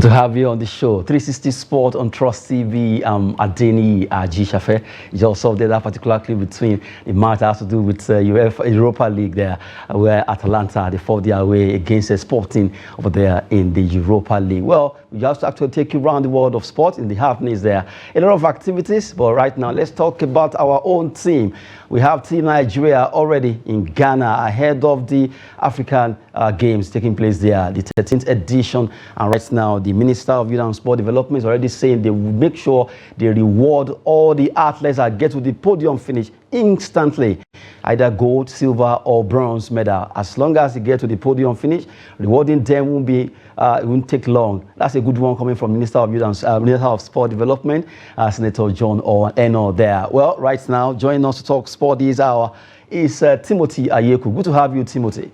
Good to have you on the show. 360 Sport on Trust TV. Adeni Ajishafe. You just saw that particular clip between the match that has to do with UEFA Europa League there, where Atalanta, they fought their way against Sporting over there in the Europa League. Well, we just have to take you around the world of sport in the happenings there. A lot of activities, but right now, let's talk about our own team. We have Team Nigeria already in Ghana ahead of the African Games taking place there, the 13th edition. And right now, the Minister of Youth and Sport Development is already saying they will make sure they reward all the athletes that get to the podium finish instantly, either gold, silver, or bronze medal. As long as they get to the podium finish, rewarding them won't be it won't take long. That's a good one coming from Minister of Youth and Minister of Sport Development, Senator John Eno there. Well, right now, joining us to talk sport this hour is Timothy Ayeku. Good to have you, Timothy.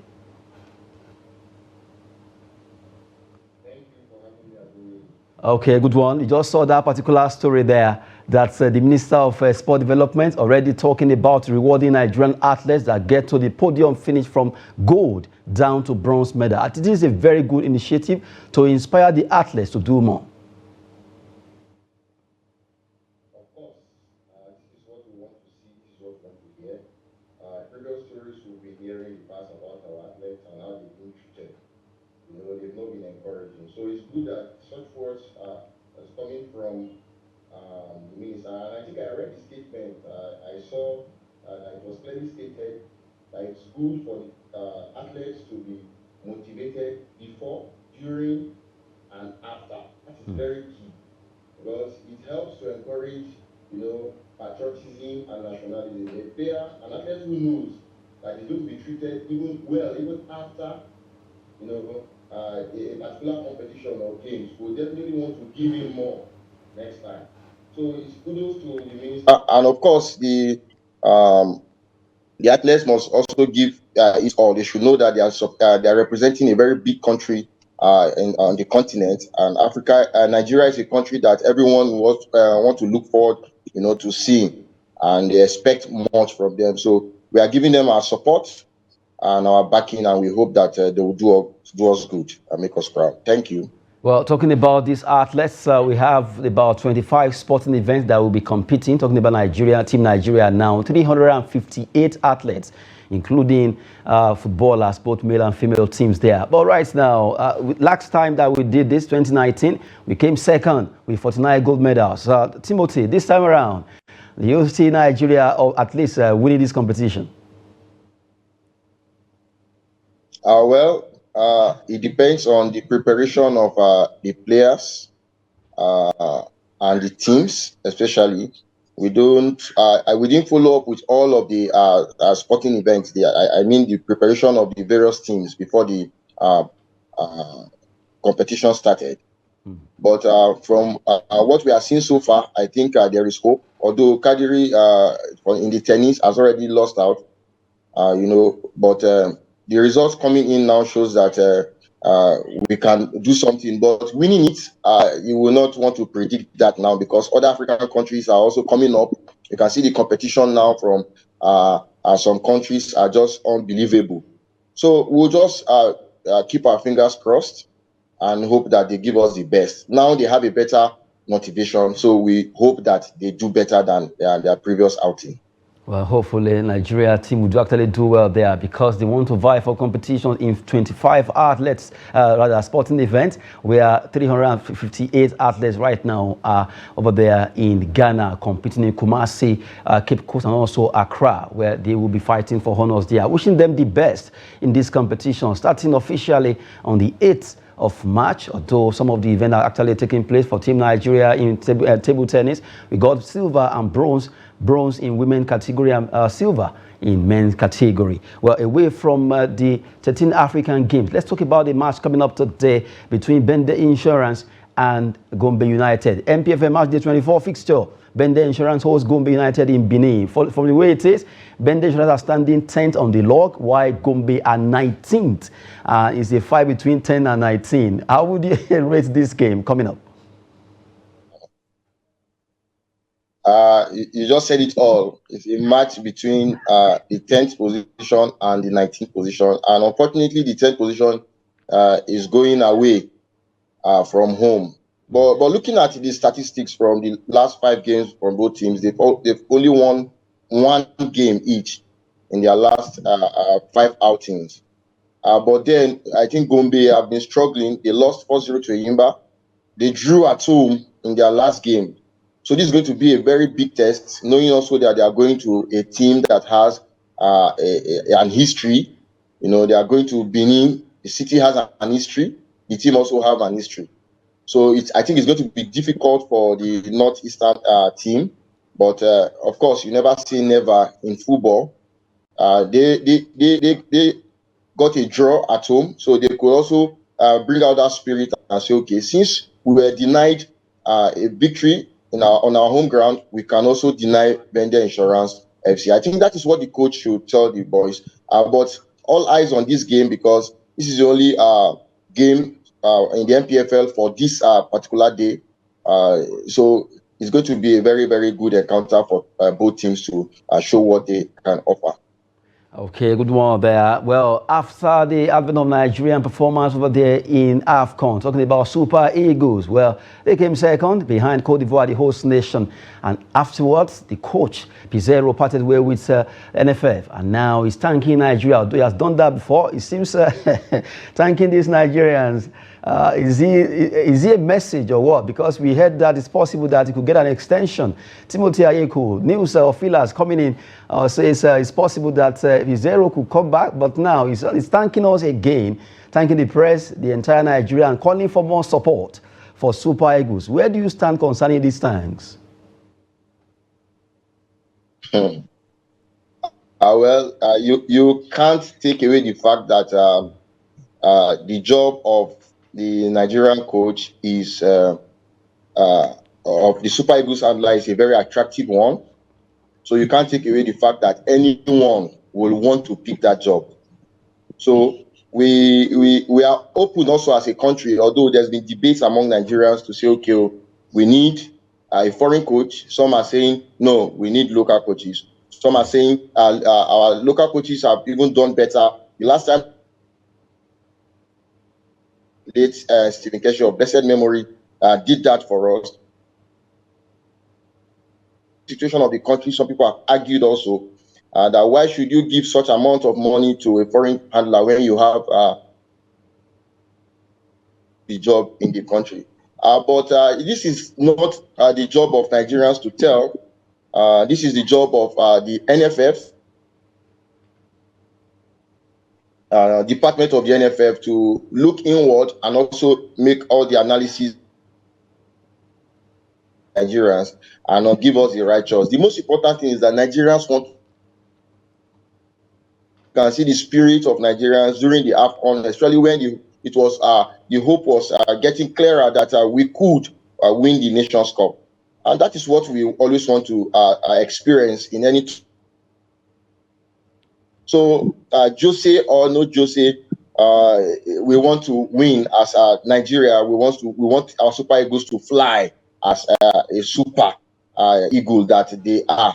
Okay, good one. You just saw that particular story there. That's the Minister of Sport Development already talking about rewarding Nigerian athletes that get to the podium finish from gold down to bronze medal. I think this is a very good initiative to inspire the athletes to do more. Of course, this is what we want to see, this is what we want to hear. Previous stories we've been hearing in the past about our athletes and how they've been treated. You know, they've not been encouraging. So it's good that such words are coming from the minister. And I think I read the statement. I saw that it was clearly stated that it's good for the athletes to be motivated before, during, and after. That is very key, because it helps to encourage, you know, patriotism and nationalism. A player, an athlete who knows that he's going to be treated even well, even after, you know, a particular competition or games, will definitely want to give him more next time. So it's kudos to the minister. And of course, the athletes must also give it all. They should know that they are representing a very big country on the continent, and Africa. Nigeria is a country that everyone want to look forward, you know, to see, and they expect much from them. So we are giving them our support and our backing, and we hope that they will do us good and make us proud. Thank you. Well, talking about these athletes, we have about 25 sporting events that will be competing. Talking about Nigeria, Team Nigeria now, 358 athletes, including footballers, both male and female teams there. But right now, last time that we did this, 2019, we came second with 49 gold medals. Timothy, this time around, do you see Nigeria or at least winning this competition? It depends on the preparation of the players and the teams, especially. We didn't follow up with all of the sporting events there. I mean the preparation of the various teams before the competition started. But from what we are seeing so far, I think there is hope. Although Kadiri in the tennis has already lost out, you know, but the results coming in now shows that we can do something. But winning it, you will not want to predict that now, because other African countries are also coming up. You can see the competition now from some countries are just unbelievable. So we'll just keep our fingers crossed and hope that they give us the best. Now they have a better motivation, so we hope that they do better than their previous outing. Well, hopefully Nigeria team will actually do well there, because they want to vie for competition in 25 athletes, rather sporting events, where 358 athletes right now are over there in Ghana, competing in Kumasi, Cape Coast, and also Accra, where they will be fighting for honors there. Wishing them the best in this competition, starting officially on the 8th of March, although some of the events are actually taking place for Team Nigeria in table tennis. We got silver and bronze in women's category and silver in men's category. Well, away from the 13 African Games, let's talk about the match coming up today between Bende Insurance and Gombe United. MPFA match day 24 fixture. Bende Insurance hosts Gombe United in Benin. From the way it is, Bende Insurance are standing 10th on the log, while Gombe are 19th. It's a fight between 10 and 19. How would you rate this game coming up? You just said it all. It's a match between the 10th position and the 19th position. And unfortunately, the 10th position is going away. from home. But looking at the statistics from the last 5 games from both teams, they've only won one game each in their last 5 outings. But then I think Gombe have been struggling. They lost 4-0 to Eyimba. They drew at home in their last game. So this is going to be a very big test, knowing also that they are going to a team that has an history. They are going to Benin. The city has an history. The team also have an history. So I think it's going to be difficult for the Northeastern team. But of course, you never say never in football. They got a draw at home, so they could also bring out that spirit and say, okay, since we were denied a victory on our home ground, we can also deny Bender Insurance FC. I think that is what the coach should tell the boys. But all eyes on this game, because this is the only game in the MPFL for this particular day. So it's going to be a very, very good encounter for both teams to show what they can offer. Okay, good one there. Well, after the advent of Nigerian performance over there in AFCON, talking about Super Eagles, well, they came second behind Cote d'Ivoire, the host nation. And afterwards, the coach, Pizarro, parted way with NFF. And now he's thanking Nigeria. Although he has done that before, it seems thanking these Nigerians. Is he a message or what? Because we heard that it's possible that he could get an extension. Timothy Ayeku, news feelers coming in, says it's possible that Pizarro could come back, but now he's thanking us again, thanking the press, the entire Nigeria, and calling for more support for Super Eagles. Where do you stand concerning these thanks? You can't take away the fact that the job of the Nigerian coach is of the Super Eagles handler is a very attractive one. So you can't take away the fact that anyone will want to pick that job. So we are open also as a country, although there's been debates among Nigerians to say, okay, we need a foreign coach. Some are saying, no, we need local coaches. Some are saying our local coaches have even done better. The last time, late Stephen Keshi of blessed memory did that for us. Situation of the country, some people have argued also that why should you give such amount of money to a foreign handler when you have the job in the country. But this is not the job of Nigerians to tell. This is the job of the NFF, department of the NFF, to look inward and also make all the analysis Nigerians and not give us the right choice. The most important thing is that Nigerians want can see the spirit of Nigerians during the AFCON, especially when the hope was getting clearer that we could win the Nations Cup. And that is what we always want to experience in any. So Jose or no Jose, we want to win as Nigeria. We want our Super Eagles to fly as a Super Eagle that they are.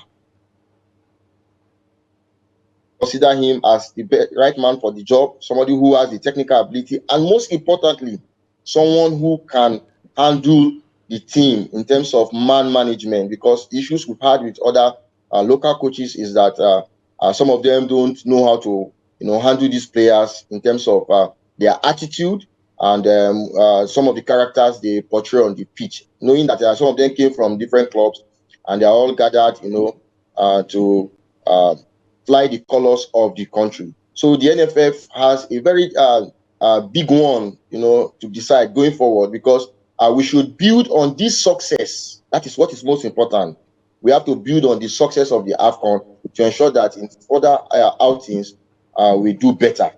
Consider him as the right man for the job, somebody who has the technical ability, and most importantly, someone who can handle the team in terms of man management, because issues we've had with other local coaches is that some of them don't know how to handle these players in terms of their attitude and some of the characters they portray on the pitch, knowing that some of them came from different clubs and they're all gathered to fly the colors of the country. So the NFF has a very big one, to decide going forward, because we should build on this success. That is what is most important. We have to build on the success of the AFCON to ensure that in other outings we do better.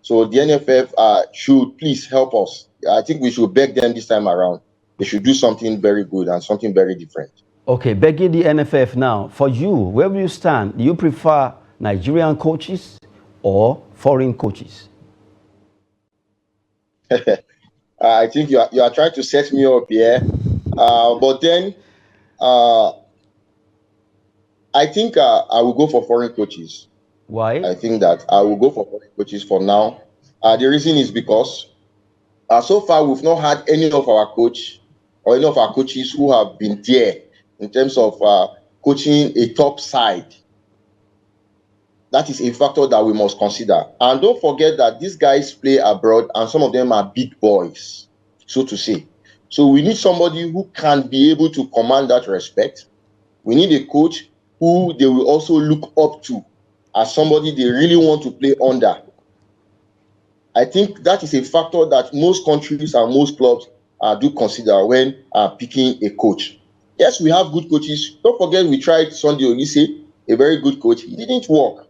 So the NFF should please help us. I think we should beg them this time around. They should do something very good and something very different. Okay, begging the NFF now. For you, where will you stand? Do you prefer Nigerian coaches or foreign coaches? I think you are trying to set me up here. But then I think I will go for foreign coaches. Why? I think that I will go for foreign coaches for now. The reason is because So far, we've not had any of our coach or any of our coaches who have been there in terms of coaching a top side. That is a factor that we must consider. And don't forget that these guys play abroad and some of them are big boys, so to say. So we need somebody who can be able to command that respect. We need a coach who they will also look up to as somebody they really want to play under. I think that is a factor that most countries and most clubs do consider when picking a coach. Yes, we have good coaches. Don't forget, we tried Sunday Olise, a very good coach. He didn't work.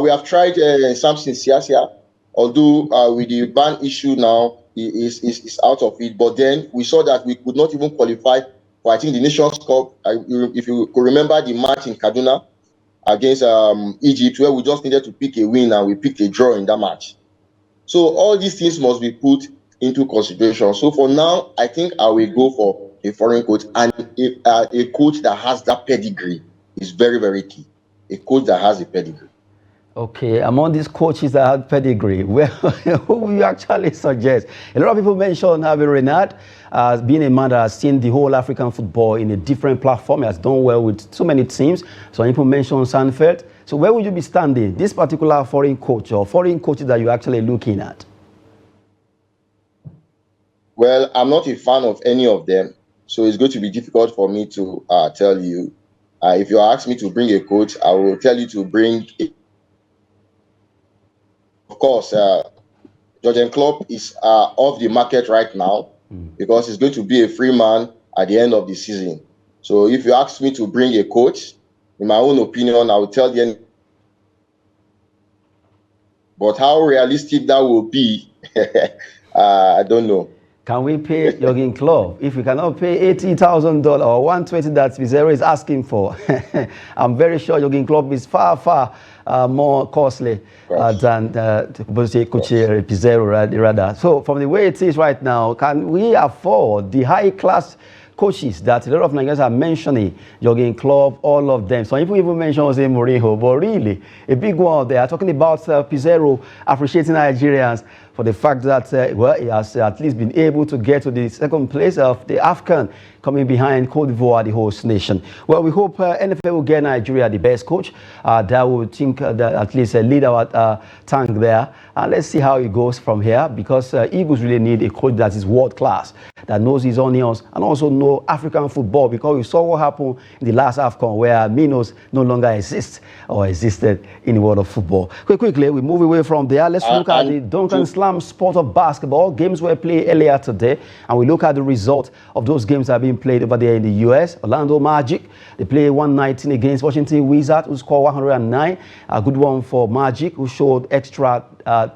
We have tried Samson Siasia, although with the ban issue now, he is out of it. But then we saw that we could not even qualify for, I think, the Nations Cup. If you could remember the match in Kaduna against Egypt, where we just needed to pick a win and we picked a draw in that match. So all these things must be put into consideration. So for now, I think I will go for a foreign coach, and a coach that has that pedigree is very, very key. A coach that has a pedigree. Okay, among these coaches that have pedigree, well, who will you actually suggest? A lot of people mention Javi Renard as being a man that has seen the whole African football in a different platform. He has done well with so many teams. So people mention Sanfeld. So where would you be standing? This particular foreign coach or foreign coaches that you're actually looking at? Well, I'm not a fan of any of them. So it's going to be difficult for me to tell you. If you ask me to bring a coach, I will tell you to bring Of course, Jurgen Klopp is off the market right now because he's going to be a free man at the end of the season. So if you ask me to bring a coach, in my own opinion, I will tell you. But how realistic that will be, I don't know. Can we pay Jurgen Klopp? If we cannot pay $80,000 or $120 that Pizarro is asking for, I'm very sure Jurgen Klopp is far, far more costly than Pizarro, rather. So from the way it is right now, can we afford the high-class coaches that a lot of Nigerians are mentioning, Jurgen Klopp, all of them? Some people even mention Jose Mourinho, but really, a big one, they are talking about Pizarro appreciating Nigerians for the fact that, well, he has at least been able to get to the second place of the AFCON, coming behind Cote d'Ivoire, the host nation. Well, we hope NFL will get Nigeria the best coach. That will think that at least lead our tank there. And let's see how it goes from here, because Eagles really need a coach that is world class, that knows his onions and also know African football, because we saw what happened in the last AFCON where Minos no longer exists or existed in the world of football. Quickly, we move away from there. Let's look at the Duncan Slam sport of basketball. Games were played earlier today, and we look at the result of those games that have been played over there in the US. Orlando Magic, they play 119 against Washington Wizards, who scored 109. A good one for Magic, who showed extra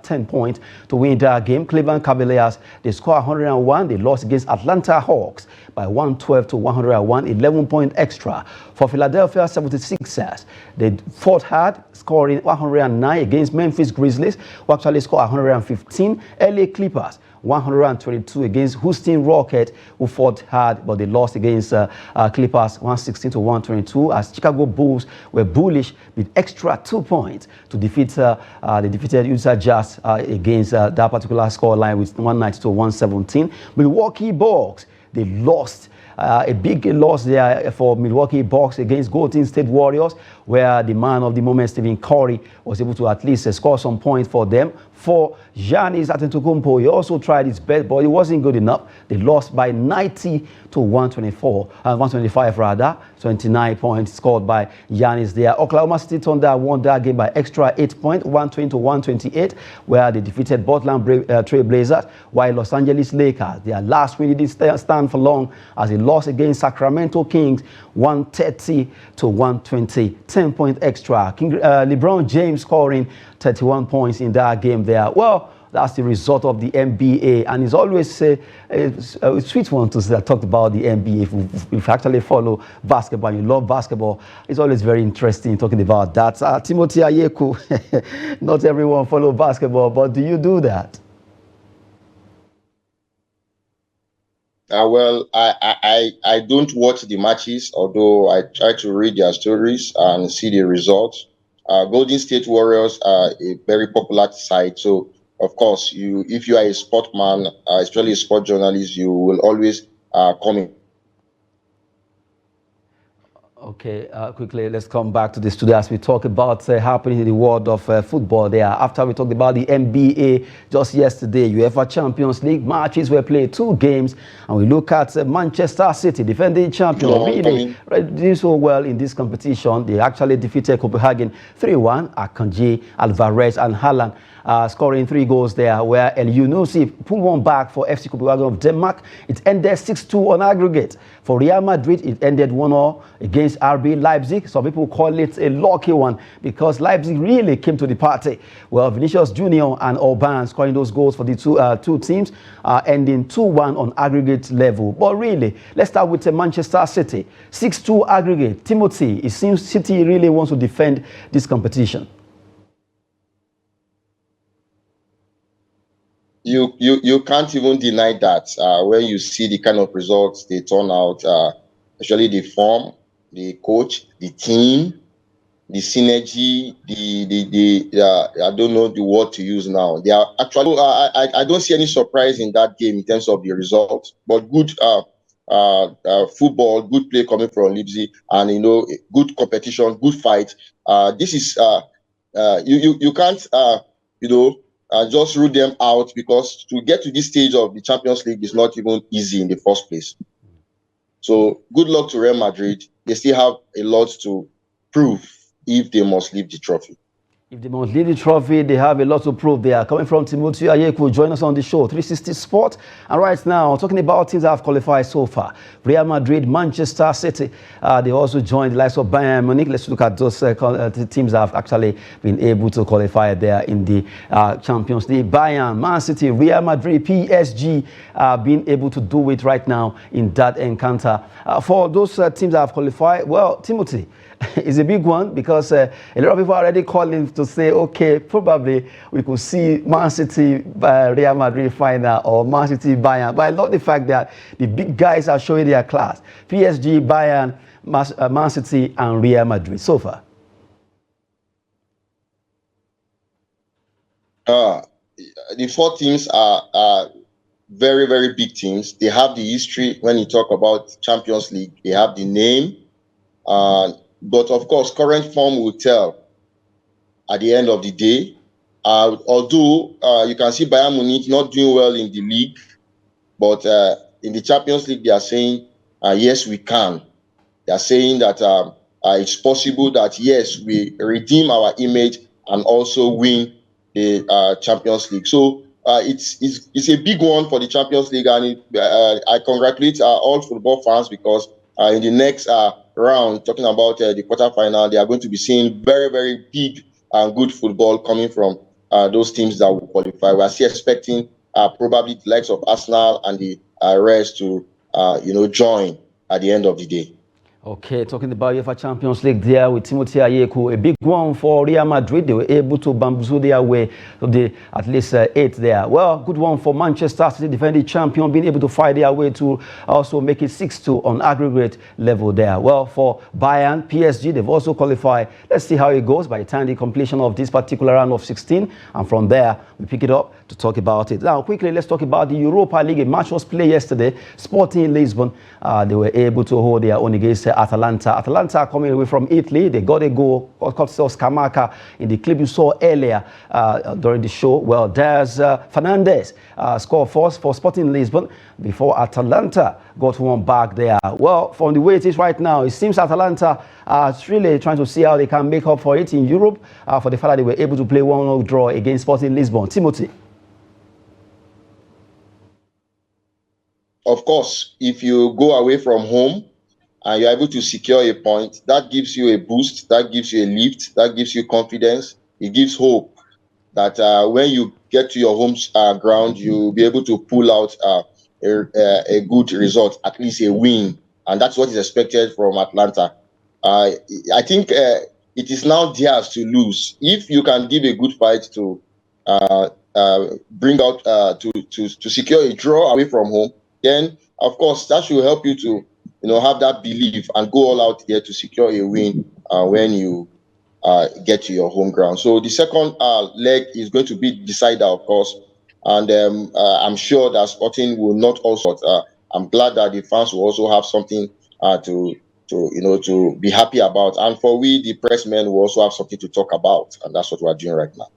10 points to win that game. Cleveland Cavaliers, they scored 101. They lost against Atlanta Hawks by 112 to 101, 11-point extra. For Philadelphia 76ers, they fought hard, scoring 109 against Memphis Grizzlies, who actually scored 115. LA Clippers, 122 against Houston Rockets, who fought hard, but they lost against Clippers 116 to 122, as Chicago Bulls were bullish with extra 2 points to defeat they defeated Utah Jazz against that particular scoreline with 190 to 117. Milwaukee Bucks, they lost. A big loss there for Milwaukee Bucks against Golden State Warriors, where the man of the moment, Stephen Curry, was able to at least score some points for them. For Giannis Antetokounmpo, he also tried his best, but it wasn't good enough. They lost by 90 to 125 rather. 29 points scored by Giannis there. Oklahoma City Thunder won that game by extra 8 points, 120 to 128, where they defeated Portland Trail Blazers, while Los Angeles Lakers, their last win, didn't stand for long as they lost against Sacramento Kings, 130 to 120, 10-point extra. LeBron James scoring 31 points in that game there. Well, that's the result of the NBA, and it's always a sweet one to talk about the NBA. If you actually follow basketball and you love basketball, it's always very interesting talking about that. Timothy Ayeku, not everyone follow basketball, but do you do that? Well, I don't watch the matches, although I try to read their stories and see the results. Golden State Warriors are a very popular site, so of course, if you are a sportman, especially a sport journalist, you will always come in. Okay, quickly, let's come back to the studio as we talk about happening in the world of football there. After we talked about the NBA just yesterday, UEFA Champions League matches were played, 2 games, and we look at Manchester City, defending champion, really doing so well in this competition. They actually defeated Copenhagen 3-1, Akanji, Alvarez, and Haaland. Scoring 3 goals there, where El Yunusi put one back for FC Copenhagen of Denmark. It ended 6-2 on aggregate. For Real Madrid, it ended 1-0 against RB Leipzig. Some people call it a lucky one because Leipzig really came to the party. Well, Vinicius Junior and Orban scoring those goals for the two teams, ending 2-1 on aggregate level. But really, let's start with Manchester City. 6-2 aggregate. Timothy, it seems City really wants to defend this competition. You can't even deny that when you see the kind of results they turn out, especially the form, the coach, the team, the synergy, I don't know the word to use now. They are actually I don't see any surprise in that game in terms of the results, but good football, good play coming from Leipzig, and good competition, good fight. This is you can't just rule them out, because to get to this stage of the Champions League is not even easy in the first place. So good luck to Real Madrid. They still have a lot to prove if they must leave the trophy. If they must leave the trophy, they have a lot to prove. They are coming from Timothy Ayeku. Join us on the show, 360 Sport. And right now, talking about teams that have qualified so far. Real Madrid, Manchester City. They also joined the likes of Bayern Munich. Let's look at those teams that have actually been able to qualify there in the Champions League. Bayern, Man City, Real Madrid, PSG being able to do it right now in that encounter. For those teams that have qualified, well, Timothy, it's a big one, because a lot of people are already calling to say, okay, probably we could see Man City Real Madrid final, or Man City Bayern. But I love the fact that the big guys are showing their class. PSG, Bayern, Man City, and Real Madrid so far. The 4 teams are very, very big teams. They have the history. When you talk about Champions League, they have the name. But of course, current form will tell at the end of the day. Although you can see Bayern Munich not doing well in the league, but in the Champions League, they are saying, yes, we can. They are saying that it's possible that, yes, we redeem our image and also win the Champions League. So it's a big one for the Champions League, and I congratulate all football fans, because in the next round, talking about the quarterfinal, they are going to be seeing very, very big and good football coming from those teams that will qualify. We are still expecting probably the likes of Arsenal and the rest to join at the end of the day. Okay, talking about UEFA Champions League there with Timothy Ayeku, a big one for Real Madrid. They were able to bamboozle their way to the at least 8th there. Well, good one for Manchester City, defending champion, being able to fight their way to also make it 6-2 on aggregate level there. Well, for Bayern, PSG, they've also qualified. Let's see how it goes by the time the completion of this particular round of 16. And from there, we pick it up to talk about it. Now, quickly, let's talk about the Europa League. A match was played yesterday. Sporting Lisbon, they were able to hold their own against Atalanta. Atalanta coming away from Italy. They got a goal, courtesy of Scamacca, in the clip you saw earlier during the show. Well, there's Fernandez scored first for Sporting Lisbon before Atalanta got one back there. Well, from the way it is right now, it seems Atalanta are really trying to see how they can make up for it in Europe for the fact that they were able to play 1-0 draw against Sporting Lisbon. Timothy. Of course, if you go away from home and you're able to secure a point, that gives you a boost, that gives you a lift, that gives you confidence. It gives hope that when you get to your home ground, you'll be able to pull out a good result, at least a win. And that's what is expected from Atlanta. I think it is now theirs to lose. If you can give a good fight to bring out to secure a draw away from home, then of course that should help you to have that belief and go all out there to secure a win when you get to your home ground. So the second leg is going to be decider, of course, and I'm sure that Sporting will not also. I'm glad that the fans will also have something to be happy about, and for we the press men will also have something to talk about, and that's what we're doing right now.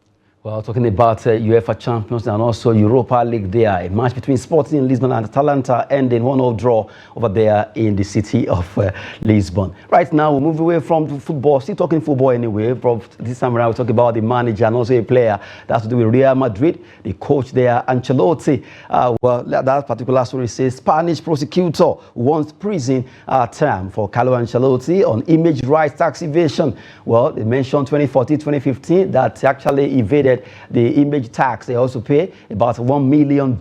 Well, talking about UEFA Champions and also Europa League there, a match between Sporting Lisbon and Atalanta ending 1-0 draw over there in the city of Lisbon. Right now, we'll move away from football, still talking football anyway, but this time around we'll talk about the manager and also a player that has to do with Real Madrid, the coach there, Ancelotti. Well, that particular story says Spanish prosecutor wants prison term for Carlo Ancelotti on image rights tax evasion. Well, they mentioned 2014-2015 that actually evaded the image tax. They also pay about $1 million,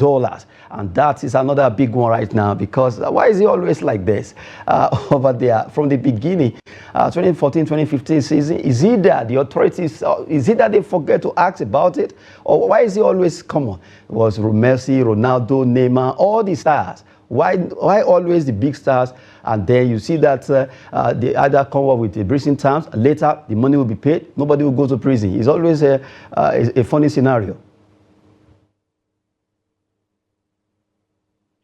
and that is another big one right now, because why is it always like this over there from the beginning? 2014-2015 season, is it that the authorities, is it that they forget to ask about it, or why is it always common? It was Messi, Ronaldo, Neymar, all the stars. Why always the big stars? And then you see that they either come up with the prison terms, later the money will be paid, nobody will go to prison. It's always a funny scenario.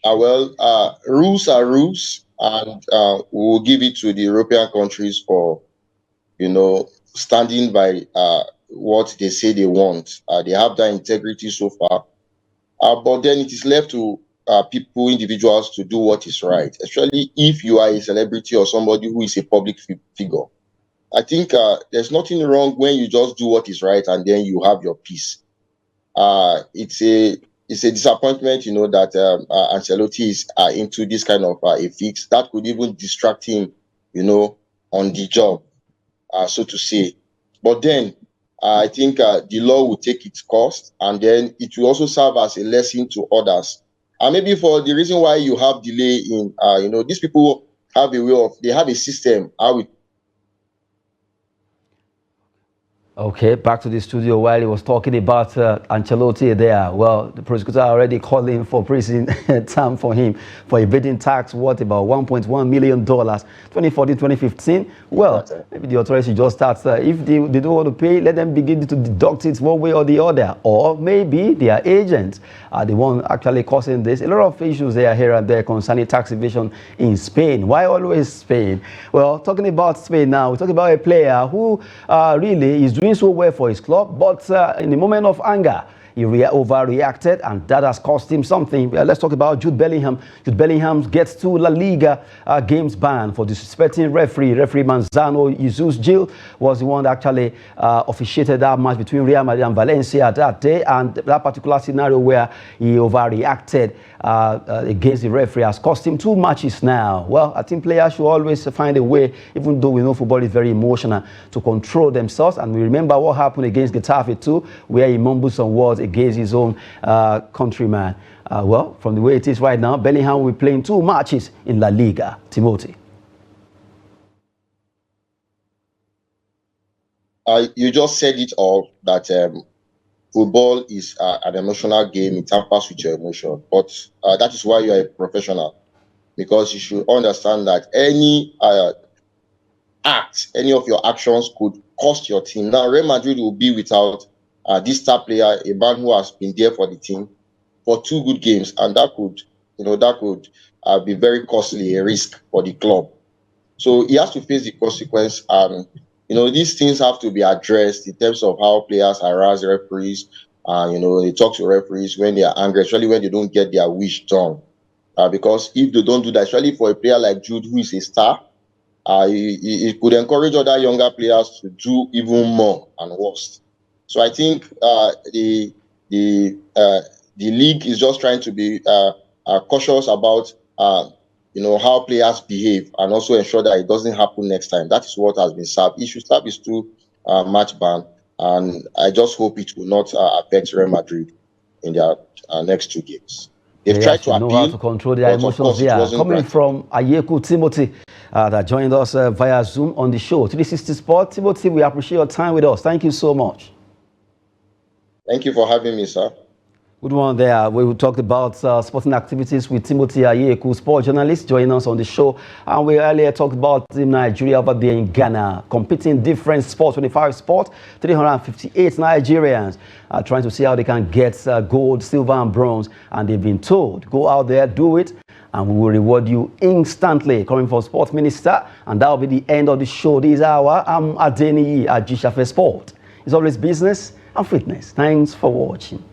Rules are rules, and we'll give it to the European countries for, standing by what they say they want. They have that integrity so far, but then it is left to people, individuals, to do what is right, especially if you are a celebrity or somebody who is a public figure. I think there's nothing wrong when you just do what is right and then you have your peace. It's a disappointment, that Ancelotti is into this kind of a fix that could even distract him, on the job, so to say. But then I think the law will take its course, and then it will also serve as a lesson to others. And maybe for the reason why you have delay in, these people have a way of, they have a system how it. Okay, back to the studio while he was talking about Ancelotti there. Well, the prosecutor already calling for prison time for him for evading tax worth about $1.1 million, 2014-2015. Well, maybe the authorities should just start, if they don't want to pay, let them begin to deduct it one way or the other. Or maybe their agents are the one actually causing this. A lot of issues there here and there concerning tax evasion in Spain. Why always Spain? Well, talking about Spain now, we're talking about a player who really is doing so well for his club, but in the moment of anger, he overreacted, and that has cost him something. Let's talk about Jude Bellingham. Jude Bellingham gets 2 La Liga games ban for disrespecting referee. Referee Manzano Jesus Gil was the one that actually officiated that match between Real Madrid and Valencia that day, and that particular scenario where he overreacted against the referee has cost him 2 matches now. Well, I think players should always find a way, even though we know football is very emotional, to control themselves. And we remember what happened against Getafe too, where he mumbled some words against his own countryman. Well, from the way it is right now, Bellingham will be playing 2 matches in La Liga. Timothy. You just said it all, that football is an emotional game. It tampers with your emotion, but that is why you are a professional, because you should understand that any any of your actions could cost your team. Now, Real Madrid will be without this star player, a man who has been there for the team for 2 good games, and that could be very costly, a risk for the club. So he has to face the consequence, and these things have to be addressed in terms of how players harass referees. They talk to referees when they are angry, especially when they don't get their wish done. Because if they don't do that, especially for a player like Jude, who is a star, it could encourage other younger players to do even more and worse. So I think the league is just trying to be cautious about how players behave, and also ensure that it doesn't happen next time. That is what has been served. It should serve his 2 match ban, and I just hope it will not affect Real Madrid in their next 2 games. They've tried to know how to control their emotions there. Coming from Ayeku Timothy that joined us via Zoom on the show. 360 Sport. Timothy, we appreciate your time with us. Thank you so much. Thank you for having me, sir. Good one there. We talked about sporting activities with Timothy Ayeku, sport journalist, joining us on the show. And we earlier talked about Team Nigeria over there in Ghana, competing different sports, 25 sports, 358 Nigerians are trying to see how they can get gold, silver, and bronze. And they've been told, go out there, do it, and we will reward you instantly. Coming from Sports Minister, and that will be the end of the show this hour. I'm Adeniyi Ajishafe Sport. It's always business and fitness. Thanks for watching.